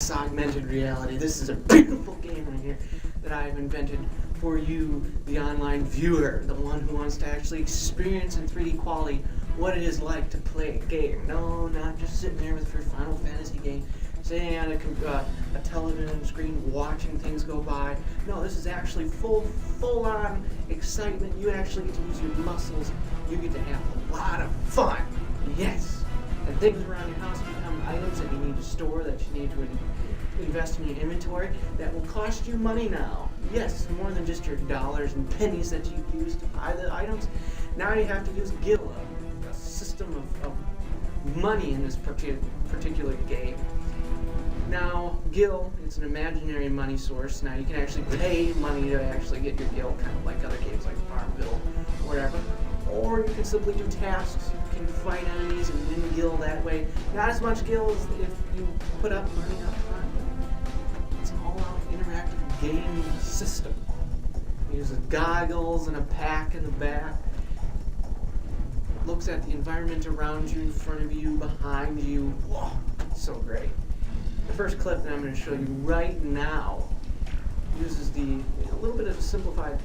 Yes, augmented reality. This is a beautiful game right here that I've invented for you, the online viewer, the one who wants to actually experience in 3D quality what it is like to play a game. No, not just sitting there with your Final Fantasy game, sitting on a television screen watching things go by. No, this is actually full-on excitement. You actually get to use your muscles. You get to have a lot of fun. Yes. And things around your house become items that you need to store, that you need to invest in your inventory, that will cost you money now. Yes, more than just your dollars and pennies that you use to buy the items. Now you have to use Gil, a system of money in this particular game. Now, Gil, it's an imaginary money source. Now you can actually pay money to actually get your Gil, kind of like other games like Farmville or whatever. Or you can simply do tasks. You can fight enemies and win Gil that way. Not as much Gil as if you put up money up front. It's an all-out interactive game system. It uses goggles and a pack in the back. Looks at the environment around you, in front of you, behind you. Whoa, so great. The first clip that I'm going to show you right now uses a little bit of a simplified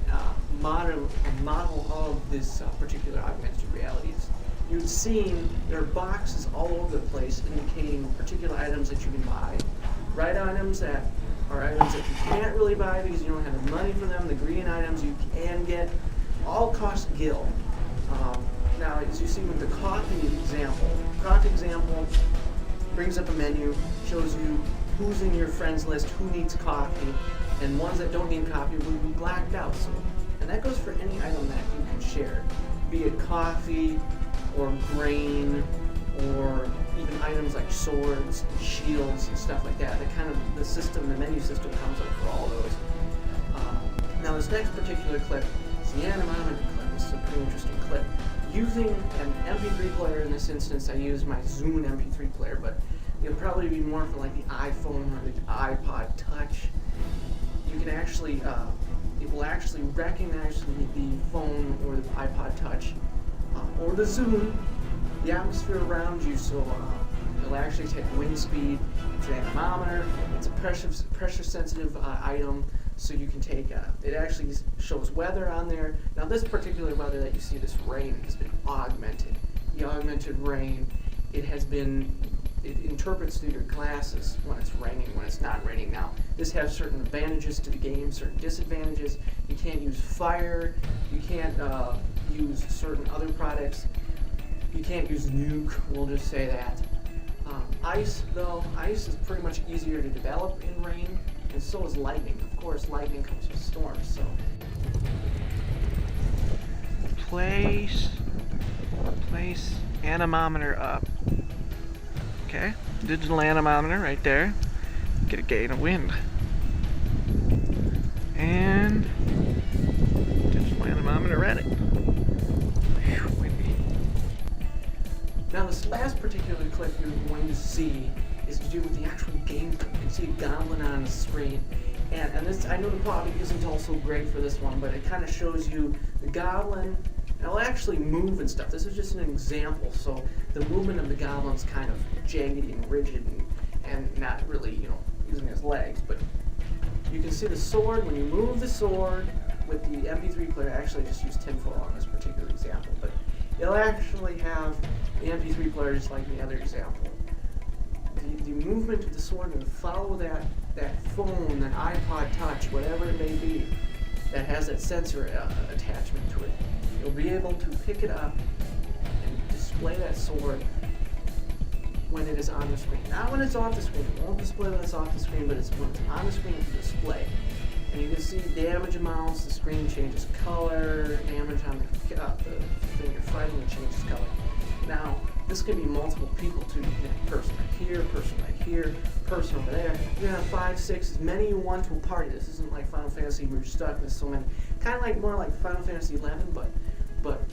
model of this particular augmented realities. You've seen there are boxes all over the place indicating particular items that you can buy. Right items that are items that you can't really buy because you don't have the money for them. The green items you can get, all cost Gil. Now, as you see with the coffee example brings up a menu, shows you who's in your friends list, who needs coffee, and ones that don't need coffee will be blacked out. So, and that goes for any item that you can share, be it coffee or grain or even items like swords and shields and stuff like that. The menu system comes up for all those. Now this next particular clip is the anemometer clip. This is a pretty interesting clip. Using an MP3 player in this instance, I use my Zune MP3 player, but it'll probably be more for like the iPhone or the iPod Touch. You can actually, it will actually recognize the phone or the iPod Touch or the Zune, the atmosphere around you, so it'll actually take wind speed. It's an anemometer. It's a pressure-sensitive item, so you can take. It actually shows weather on there. Now, this particular weather that you see, this rain, has been augmented. The augmented rain, it interprets through your glasses when it's raining, when it's not raining. Now, this has certain advantages to the game, certain disadvantages. You can't use fire. You can't use certain other products. You can't use nuke, we'll just say that. Ice, though, ice is pretty much easier to develop in rain, and so is lightning. Of course, lightning comes with storms, so. Place anemometer up. Okay, digital anemometer right there. Get a gain of wind. And digital anemometer ready. Windy. Now this last particular clip you're going to see is to do with the actual game. You can see a goblin on the screen. And this, I know the quality isn't also great for this one, but it kind of shows you the goblin. It'll actually move and stuff. This is just an example, so the movement of the goblin's kind of jagged and rigid and not really, using his legs. But you can see the sword. When you move the sword with the MP3 player, I actually just used tinfoil on this particular example, but it'll actually have the MP3 player just like the other example. The movement of the sword will follow that phone, that iPod Touch, whatever it may be, that has that sensor attachment to it. You'll be able to pick it up and display that sword when it is on the screen. Not when it's off the screen. It won't display when it's off the screen, but it's when it's on the screen to display. And you can see damage amounts, the screen changes color, damage on the thing you're fighting, it changes color. Now, this can be multiple people too. You can have a person right here, person right here, person over there. You can have 5, 6, as many you want to a party. This isn't like Final Fantasy where you're stuck with so many. Kind of like more like Final Fantasy 11, but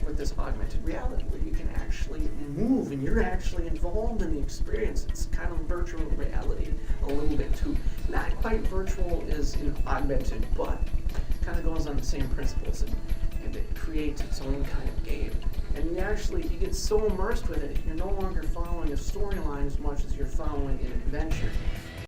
with this augmented reality where you can actually move and you're actually involved in the experience. It's kind of virtual reality a little bit too. Not quite virtual as in augmented, but kind of goes on the same principles and it creates its own kind of game. And you get so immersed with it, you're no longer following a storyline as much as you're following an adventure.